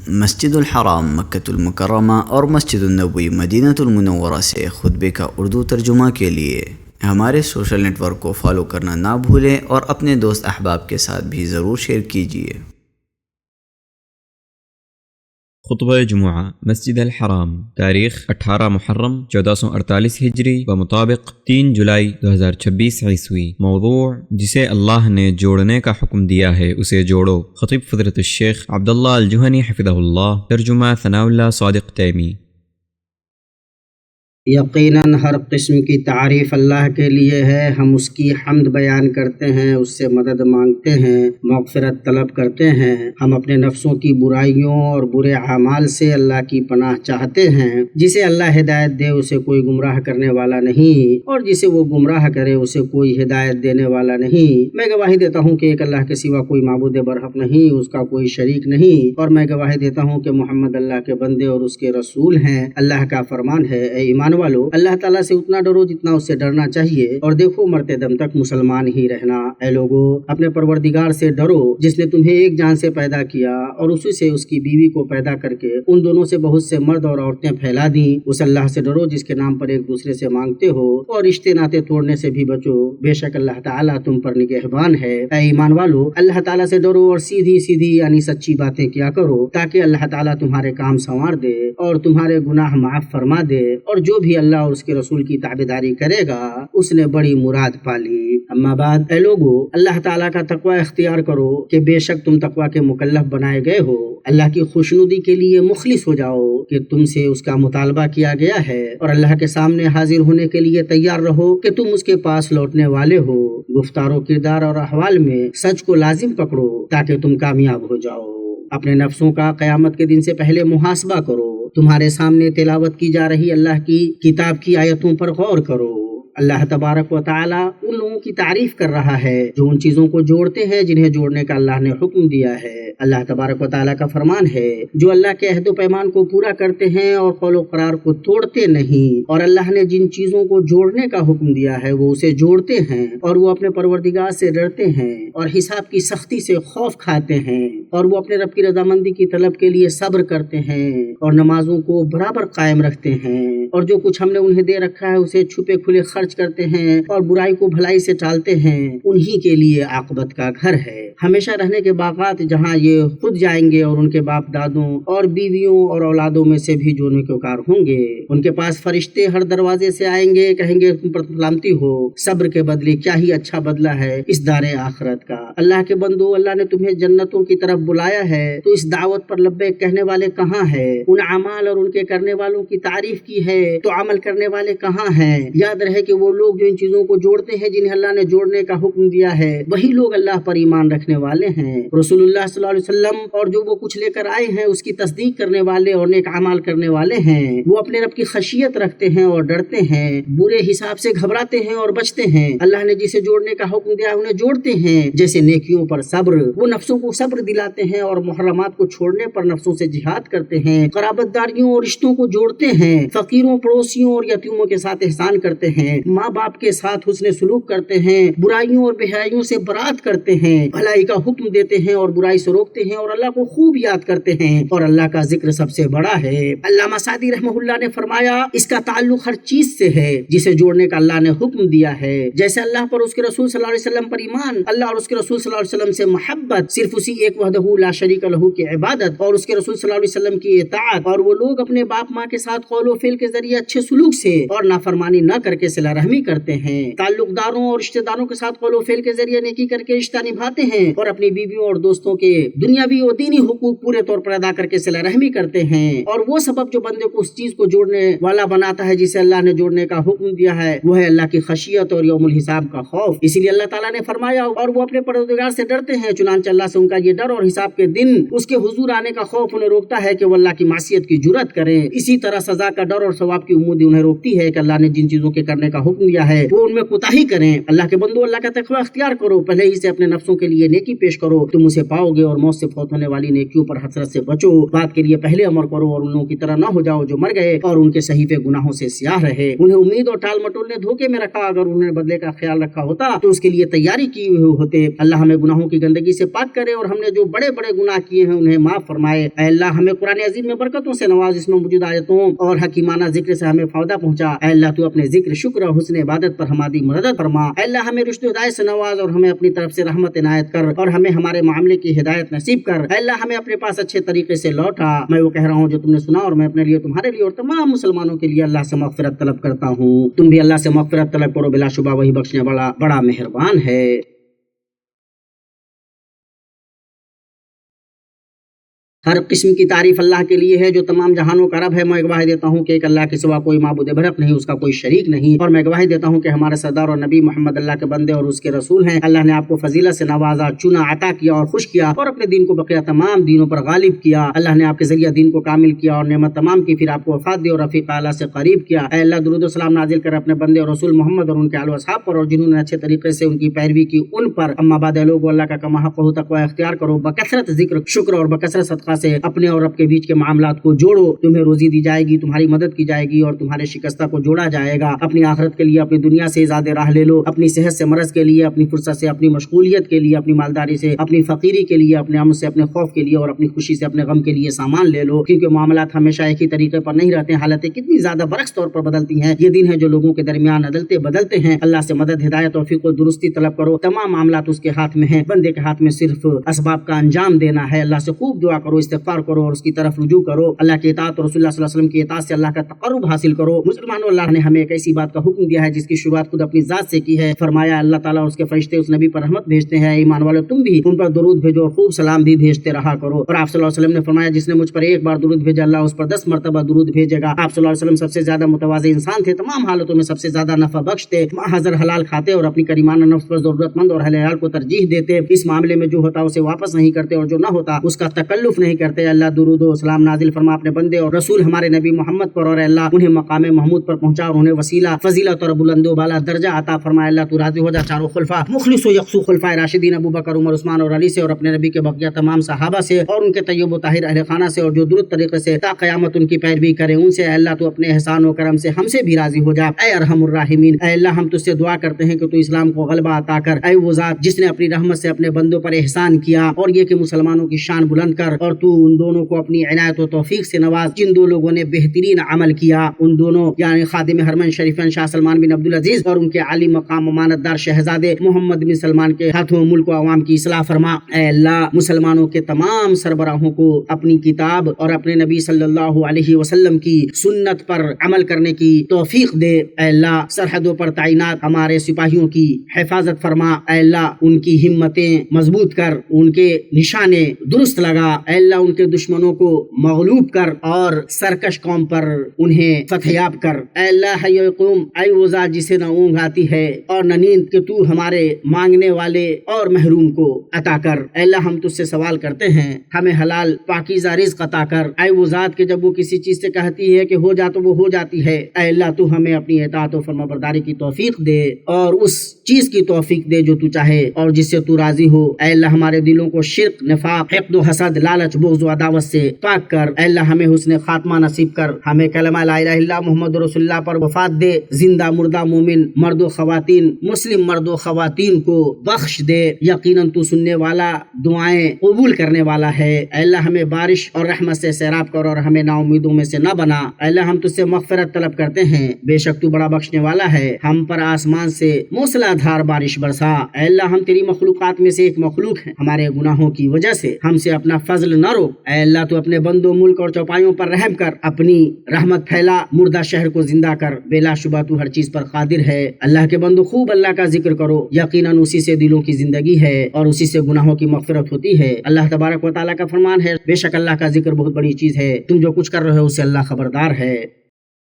مسجد الحرام مکۃ المکرمہ اور مسجد النبوی مدینہ المنورہ سے خطبے کا اردو ترجمہ کے لیے ہمارے سوشل نیٹ ورک کو فالو کرنا نہ بھولیں اور اپنے دوست احباب کے ساتھ بھی ضرور شیئر کیجیے۔ خطبہ جمعہ مسجد الحرام، تاریخ 18 محرم 1448 ہجری بمطابق 3 جولائی 2026 عیسوی۔ موضوع: جسے اللہ نے جوڑنے کا حکم دیا ہے اسے جوڑو۔ خطیب فضیلت الشیخ عبداللہ الجوہنی حفظہ اللہ، ترجمہ ثناء اللہ صادق تیمی۔ یقیناً ہر قسم کی تعریف اللہ کے لیے ہے، ہم اس کی حمد بیان کرتے ہیں، اس سے مدد مانگتے ہیں، مغفرت طلب کرتے ہیں۔ ہم اپنے نفسوں کی برائیوں اور برے اعمال سے اللہ کی پناہ چاہتے ہیں۔ جسے اللہ ہدایت دے اسے کوئی گمراہ کرنے والا نہیں، اور جسے وہ گمراہ کرے اسے کوئی ہدایت دینے والا نہیں۔ میں گواہی دیتا ہوں کہ ایک اللہ کے سوا کوئی معبود برحق نہیں، اس کا کوئی شریک نہیں، اور میں گواہی دیتا ہوں کہ محمد اللہ کے بندے اور اس کے رسول ہیں۔ اللہ کا فرمان ہے، اے ایمان والو، اللہ تعالیٰ سے اتنا ڈرو جتنا اس سے ڈرنا چاہیے، اور دیکھو مرتے دم تک مسلمان ہی رہنا۔ اے لوگو، اپنے پروردگار سے ڈرو جس نے تمہیں ایک جان سے پیدا کیا اور اسی سے اس کی بیوی کو پیدا کر کے ان دونوں سے بہت سے مرد اور عورتیں پھیلا دیں۔ اس اللہ سے ڈرو جس کے نام پر ایک دوسرے سے مانگتے ہو، اور رشتے ناطے توڑنے سے بھی بچو، بے شک اللہ تعالیٰ تم پر نگہبان ہے۔ اے ایمان والو، اللہ تعالیٰ سے ڈرو اور سیدھی سیدھی یعنی سچی باتیں کیا کرو، تاکہ اللہ تعالیٰ تمہارے کام سنوار دے اور تمہارے گناہ معاف فرما دے، اور جو بھی اللہ اور اس کے رسول کی تابعداری کرے گا اس نے بڑی مراد پالی۔ اما بعد، اے لوگو، اللہ تعالیٰ کا تقوی اختیار کرو کہ بے شک تم تقوی کے مکلف بنائے گئے ہو۔ اللہ کی خوشنودی کے لیے مخلص ہو جاؤ کہ تم سے اس کا مطالبہ کیا گیا ہے، اور اللہ کے سامنے حاضر ہونے کے لیے تیار رہو کہ تم اس کے پاس لوٹنے والے ہو۔ گفتار و کردار اور احوال میں سچ کو لازم پکڑو تاکہ تم کامیاب ہو جاؤ۔ اپنے نفسوں کا قیامت کے دن سے پہلے محاسبہ کرو۔ تمہارے سامنے تلاوت کی جا رہی اللہ کی کتاب کی آیتوں پر غور کرو۔ اللہ تبارک و تعالی ان لوگوں کی تعریف کر رہا ہے جو ان چیزوں کو جوڑتے ہیں جنہیں جوڑنے کا اللہ نے حکم دیا ہے۔ اللہ تبارک و تعالی کا فرمان ہے، جو اللہ کے عہد و پیمان کو پورا کرتے ہیں اور قول و قرار کو توڑتے نہیں، اور اللہ نے جن چیزوں کو جوڑنے کا حکم دیا ہے وہ اسے جوڑتے ہیں، اور وہ اپنے پروردگار سے ڈرتے ہیں اور حساب کی سختی سے خوف کھاتے ہیں، اور وہ اپنے رب کی رضامندی کی طلب کے لیے صبر کرتے ہیں اور نمازوں کو برابر قائم رکھتے ہیں، اور جو کچھ ہم نے انہیں دے رکھا ہے اسے چھپے کھلے خرچ کرتے ہیں اور برائی کو بھلائی سے ٹالتے ہیں، انہی کے لیے عاقبت کا گھر ہے۔ ہمیشہ رہنے کے باغات جہاں یہ خود جائیں گے، اور ان کے باپ دادوں اور بیویوں اور اولادوں میں سے بھی جو نیکوکار ہوں گے، ان کے پاس فرشتے ہر دروازے سے آئیں گے، کہیں گے تم پر سلامتی ہو، صبر کے بدلے کیا ہی اچھا بدلہ ہے اس دار آخرت کا۔ اللہ کے بندو، اللہ نے تمہیں جنتوں کی طرف بلایا ہے تو اس دعوت پر لبیک کہنے والے کہاں ہیں؟ ان اعمال اور ان کے کرنے والوں کی تعریف کی ہے تو عمل کرنے والے کہاں ہیں؟ یاد رہے کہ وہ لوگ جو ان چیزوں کو جوڑتے ہیں جنہیں اللہ نے جوڑنے کا حکم دیا ہے، وہی لوگ اللہ پر ایمان رکھنے والے ہیں۔ رسول اللہ صلی اللہ علیہ وسلم اور جو وہ کچھ لے کر آئے ہیں اس کی تصدیق کرنے والے اور نیک اعمال کرنے والے ہیں۔ وہ اپنے رب کی خشیت رکھتے ہیں اور ڈرتے ہیں، برے حساب سے گھبراتے ہیں اور بچتے ہیں۔ اللہ نے جسے جوڑنے کا حکم دیا انہیں جوڑتے ہیں، جیسے نیکیوں پر صبر، وہ نفسوں کو صبر دلاتے ہیں، اور محرمات کو چھوڑنے پر نفسوں سے جہاد کرتے ہیں، قرابت داریوں اور رشتوں کو جوڑتے ہیں، فقیروں، پڑوسیوں اور یتیموں کے ساتھ احسان کرتے ہیں، ماں باپ کے ساتھ حسن سلوک کرتے ہیں، برائیوں اور بے حیائیوں سے برات کرتے ہیں، بھلائی کا حکم دیتے ہیں اور برائی سے روکتے ہیں، اور اللہ کو خوب یاد کرتے ہیں، اور اللہ کا ذکر سب سے بڑا ہے۔ علامہ سعدی رحمہ اللہ نے فرمایا، اس کا تعلق ہر چیز سے ہے جسے جوڑنے کا اللہ نے حکم دیا ہے، جیسے اللہ پر، اس کے رسول صلی اللہ علیہ وسلم پر ایمان، اللہ اور اس کے رسول صلی اللہ علیہ وسلم سے محبت، صرف اسی ایک وحدہ لا شریک لہ کی عبادت، اور اس کے رسول صلی اللہ علیہ وسلم کی اطاعت، اور وہ لوگ اپنے باپ ماں کے ساتھ قول و فعل کے ذریعے اچھے سلوک سے اور نافرمانی نہ کر کے صلہ رحمی کرتے ہیں، تعلق داروں اور رشتہ داروں کے ساتھ قول و فعل کے ذریعے نیکی کر کے رشتہ نبھاتے ہیں، اور اپنی بیویوں اور دوستوں کے دنیاوی اور دینی حقوق پورے طور پر ادا کر کے صلہ رحمی کرتے ہیں۔ اور وہ سبب جو بندے کو اس چیز کو جوڑنے والا بناتا ہے جسے اللہ نے جوڑنے کا حکم دیا ہے، وہ ہے اللہ کی خشیت اور یوم الحساب کا خوف۔ اسی لیے اللہ تعالیٰ نے فرمایا، اور وہ اپنے پروردگار سے ڈرتے ہیں، چنانچہ اللہ سے ان کا یہ ڈر اور حساب کے دن اس کے حضور آنے کا خوف انہیں روکتا ہے کہ وہ اللہ کی معصیت کی جرات کریں۔ اسی طرح سزا کا ڈر اور ثواب کی امید انہیں روکتی ہے کہ اللہ نے جن چیزوں کے کرنے کا حکم دیا ہے وہ ان میں کوتاہی کریں۔ اللہ کے بندو اللہ کا تقوی اختیار کرو، پہلے ہی سے اپنے نفسوں کے لیے نیکی پیش کرو، تم اسے پاؤ گے، اور موت سے فوت ہونے والی نیکیوں پر حسرت سے بچو۔ بات کے لیے پہلے عمل کرو اور ان لوگوں کی طرح نہ ہو جاؤ جو مر گئے اور ان کے صحیفے گناہوں سے سیاہ رہے۔ انہیں امید اور ٹال مٹول نے دھوکے میں رکھا، اگر انہوں نے بدلے کا خیال رکھا ہوتا تو اس کے لیے تیاری کی ہوئے ہوتے۔ اللہ ہمیں گناہوں کی گندگی سے پاک کرے اور ہم نے جو بڑے بڑے گناہ کیے ہیں انہیں معاف فرمائے۔ اے اللہ ہمیں قرآن عظیم میں برکتوں سے نواز، اس میں موجود آیتوں اور حکیمانہ ذکر سے ہمیں فائدہ پہنچا۔ اے اللہ تو اپنے ذکر، شکر اور حسن عبادت پر ہماری مدد فرما۔ اے اللہ ہمیں رشد و ہدایت سے نواز اور ہمیں اپنی طرف سے رحمت عنایت کر اور ہمیں ہمارے معاملے کی ہدایت نصیب کر۔ اے اللہ ہمیں اپنے پاس اچھے طریقے سے لوٹا۔ میں وہ کہہ رہا ہوں جو تم نے سنا، اور میں اپنے لیے، تمہارے لیے اور تمام مسلمانوں کے لیے اللہ سے مغفرت طلب کرتا ہوں۔ تم بھی اللہ سے مغفرت طلب کرو، بلا شبہ وہی بخشنے والا بڑا مہربان ہے۔ ہر قسم کی تعریف اللہ کے لیے ہے جو تمام جہانوں کا رب ہے۔ میں گواہی دیتا ہوں کہ ایک اللہ کے سوا کوئی معبود برحق نہیں، اس کا کوئی شریک نہیں، اور میں گواہی دیتا ہوں کہ ہمارے سردار اور نبی محمد اللہ کے بندے اور اس کے رسول ہیں۔ اللہ نے آپ کو فضیلت سے نوازا، چنا، عطا کیا اور خوش کیا، اور اپنے دین کو بقیہ تمام دینوں پر غالب کیا۔ اللہ نے آپ کے ذریعہ دین کو کامل کیا اور نعمت تمام کی، پھر آپ کو وفات دی اور رفیق اعلیٰ سے قریب کیا۔ اے اللہ درود و سلام نازل کر اپنے بندے اور رسول محمد اور ان کے آل و اصحاب پر، اور جنہوں نے اچھے طریقے سے ان کی پیروی کی ان پر۔ اما بعد لوگوں، اللہ کا کما حق تقوی اختیار کرو، بکثرت ذکر، شکر اور بکثرت صدقہ سے اپنے اور کے بیچ کے معاملات کو جوڑو۔ تمہیں روزی دی جائے گی، تمہاری مدد کی جائے گی اور تمہارے شکستہ کو جوڑا جائے گا۔ اپنی آخرت کے لیے اپنی دنیا سے زیادہ راہ لے لو، اپنی صحت سے مرض کے لیے، اپنی فرصت سے اپنی مشغولیت کے لیے، اپنی مالداری سے اپنی فقیری کے لیے، اپنے امن سے اپنے خوف کے لیے، اور اپنی خوشی سے اپنے غم کے لیے سامان لے لو، کیونکہ معاملات ہمیشہ ایک ہی طریقے پر نہیں رہتے ہیں، حالتیں کتنی زیادہ برعکس طور پر بدلتی ہیں۔ یہ دن ہے جو لوگوں کے درمیان عدالتیں بدلتے ہیں۔ اللہ سے مدد، ہدایت، توفیق و درستی طلب کرو، تمام معاملات اس کے ہاتھ میں ہیں، بندے کے ہاتھ میں صرف اسباب کا انجام دینا ہے۔ اللہ سے خوب دعا کرو، استغفار کرو اور اس کی طرف رجوع کرو، اللہ کی اطاعت اور رسول اللہ صلی اللہ علیہ وسلم کی اطاعت سے اللہ کا تقرب حاصل کرو۔ مسلمانوں، اللہ نے ہمیں ایک ایسی بات کا حکم دیا ہے جس کی شروعات خود اپنی ذات سے کی ہے۔ فرمایا اللہ تعالیٰ اور اس کے فرشتے اس نبی پر رحمت بھیجتے ہیں، ایمان والو تم بھی ان پر درود بھیجو اور خوب سلام بھی بھیجتے رہا کرو۔ اور آپ صلی اللہ علیہ وسلم نے فرمایا جس نے مجھ پر ایک بار درود بھیجا اللہ اس پر 10 مرتبہ درود بھیجے گا۔ آپ صلی اللہ علیہ وسلم سب سے زیادہ متواضع انسان تھے، تمام حالتوں میں سب سے زیادہ نفع بخش تھے، محضر حلال کھاتے اور اپنی کریمانہ نفس پر ضرورت مند اور اہل عیال کو ترجیح دیتے، اس معاملے میں جو ہوتا اسے واپس نہیں کرتے اور جو نہ ہوتا اس کا تکلف نہیں کرتے۔ اللہ درود و سلام نازل فرما اپنے بندے اور رسول ہمارے نبی محمد پر، اور اللہ انہیں مقام محمود پر پہنچا اور انہیں وسیلہ، فضیلت اور بلند و بالا درجہ عطا فرمائے۔ اللہ تو راضی ہو جا چاروں خلفاء مخلص و یکسو خلفائے راشدین ابو بکر، عمر، عثمان اور علی سے، اور اپنے نبی کے بقیہ تمام صحابہ سے اور ان کے طیب و طاہر اہل خانہ سے، اور جو درست طریقے سے تا قیامت ان کی پیروی کرے ان سے۔ اے اللہ تو اپنے احسان و کرم سے ہم سے بھی راضی ہو جا، اے ارحم الراحمین۔ اے اللہ ہم تجھ سے دعا کرتے ہیں کہ تو اسلام کو غلبہ عطا کر، اے وہ ذات جس نے اپنی رحمت سے اپنے بندوں پر احسان کیا، اور یہ کہ مسلمانوں کی شان بلند کر، اور تو ان دونوں کو اپنی عنایت و توفیق سے نواز جن دو لوگوں نے بہترین عمل کیا، ان دونوں یعنی خادم حرمین شریفین شاہ سلمان بن عبدالعزیز اور ان کے عالی مقام امانت دار شہزادے محمد بن سلمان کے ہاتھوں ملک و عوام کی اصلاح فرما۔ اے اللہ مسلمانوں کے تمام سربراہوں کو اپنی کتاب اور اپنے نبی صلی اللہ علیہ وسلم کی سنت پر عمل کرنے کی توفیق دے۔ اے اللہ سرحدوں پر تعینات ہمارے سپاہیوں کی حفاظت فرما۔ اے اللہ ان کی ہمتیں مضبوط کر، ان کے نشانے درست لگا۔ اے اللہ ان کے دشمنوں کو مغلوب کر اور سرکش قوم پر انہیں فتح یاب کر۔ اے اللہ حی قیوم، اے وہ ذات جسے نہ اونگ آتی ہے اور نہ نیند، کہ تو ہمارے مانگنے والے اور محروم کو عطا کر۔ اے اللہ ہم تجھ سے سوال کرتے ہیں ہمیں حلال پاکیزہ رزق عطا کر۔ اے وہ ذات کہ جب وہ کسی چیز سے کہتی ہے کہ ہو جا تو وہ ہو جاتی ہے۔ اے اللہ تو ہمیں اپنی اطاعت و فرمانبرداری کی توفیق دے اور اس چیز کی توفیق دے جو تو چاہے اور جس سے تو راضی ہو۔ اے اللہ ہمارے دلوں کو شرک، نفاق، حقد و حسد، لالچ، بغض و عداوت سے پاک کر۔ اے اللہ ہمیں حسن خاتمہ نصیب کر، ہمیں کلمہ لا الہ الا اللہ محمد رسول اللہ پر وفات دے، زندہ مردہ مومن مرد و خواتین، مسلم مرد و خواتین کو بخش دے۔ یقیناً تو سننے والا، دعائیں قبول کرنے والا ہے۔ اے اللہ ہمیں بارش اور رحمت سے سیراب کر اور ہمیں نا امیدوں میں سے نہ بنا۔ اے اللہ ہم تجھ سے مغفرت طلب کرتے ہیں، بے شک تو بڑا بخشنے والا ہے، ہم پر آسمان سے موسلا دھار بارش برسا۔ اے اللہ ہم تیری مخلوقات میں سے ایک مخلوق ہیں، ہمارے گناہوں کی وجہ سے ہم سے اپنا فضل نہ روک۔ اے اللہ تو اپنے بندوں، ملک اور چوپایوں پر رحم کر، اپنی رحمت پھیلا، مردہ شہر کو زندہ کر، بلا شبہ تو ہر چیز پر قادر ہے۔ اللہ کے بندو خوب اللہ کا ذکر کرو، یقیناً اسی سے دلوں کی زندگی ہے اور اسی سے گناہوں کی مغفرت ہوتی ہے۔ اللہ تبارک و تعالیٰ کا فرمان ہے، بے شک اللہ کا ذکر بہت بڑی چیز ہے، تم جو کچھ کر رہے ہو اسے اللہ خبردار ہے۔